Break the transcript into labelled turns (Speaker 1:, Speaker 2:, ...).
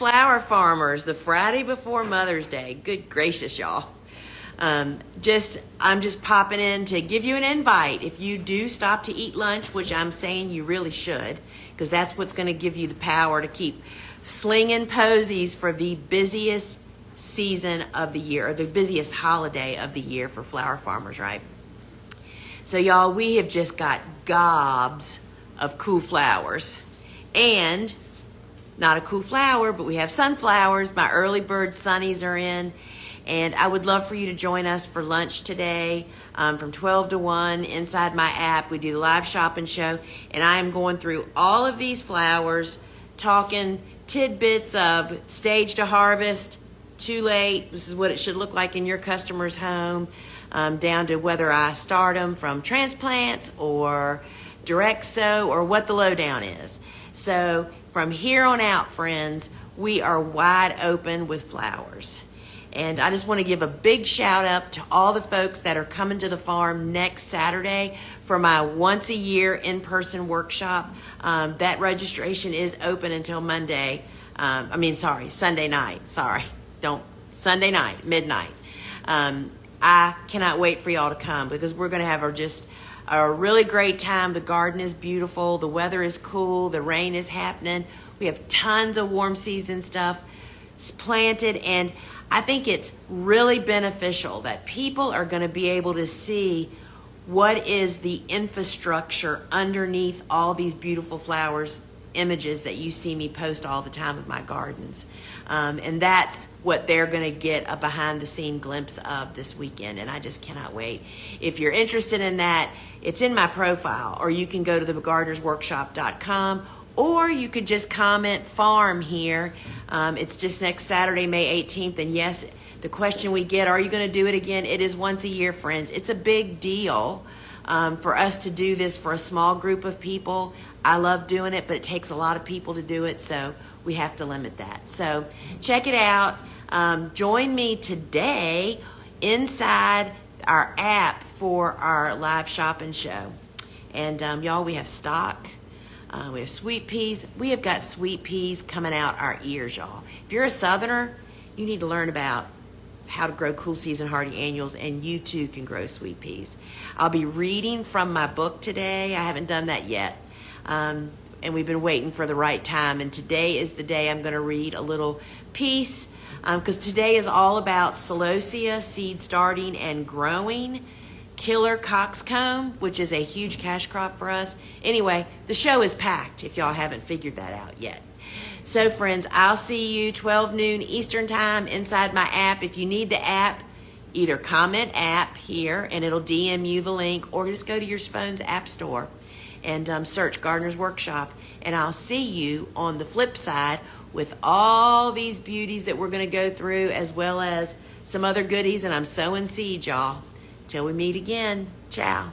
Speaker 1: flower farmers, the Friday before Mother's Day. Good gracious, y'all. I'm just popping in to give you an invite. If you do stop to eat lunch, which I'm saying you really should, because that's what's going to give you the power to keep slinging posies for the busiest season of the year, or the busiest holiday of the year for flower farmers, right? So y'all, we have just got gobs of cool flowers. And not a cool flower, but we have sunflowers. My early bird sunnies are in. And I would love for you to join us for lunch today from 12 to 1 inside my app. We do the live shopping show. And I am going through all of these flowers, talking tidbits of stage to harvest, too late, this is what it should look like in your customer's home, down to whether I start them from transplants or direct sow or what the lowdown is. So from here on out, friends, we are wide open with flowers. And I just want to give a big shout out to all the folks that are coming to the farm next Saturday for my once a year in-person workshop. That registration is open until Sunday night. Sunday night, midnight. I cannot wait for y'all to come because we're going to have a really great time. The garden is beautiful. The weather is cool. The rain is happening. We have tons of warm season stuff planted, and I think it's really beneficial that people are going to be able to see what is the infrastructure underneath all these beautiful flowers images that you see me post all the time of my gardens. And that's what they're going to get a behind the scene glimpse of this weekend. And I just cannot wait. If you're interested in that, it's in my profile, or you can go to thegardenersworkshop.com, or you could just comment farm here. It's just next Saturday, May 18th. And yes, the question we get, are you going to do it again? It is once a year, friends. It's a big deal for us to do this for a small group of people. I love doing it, but it takes a lot of people to do it, so we have to limit that. So check it out. Join me today inside our app for our live shopping show. And y'all, we have stock. We have sweet peas. We have got sweet peas coming out our ears, y'all. If you're a Southerner, you need to learn about how to grow cool season hardy annuals, and you too can grow sweet peas. I'll be reading from my book today. I haven't done that yet. And we've been waiting for the right time. And today is the day I'm going to read a little piece because today is all about celosia, seed starting and growing, killer coxcomb, which is a huge cash crop for us. Anyway, the show is packed if y'all haven't figured that out yet. So friends, I'll see you 12 noon Eastern time inside my app. If you need the app, either comment app here and it'll DM you the link, or just go to your phone's app store and search Gardener's Workshop. And I'll see you on the flip side with all these beauties that we're going to go through, as well as some other goodies. And I'm sowing seeds, y'all. Till we meet again. Ciao.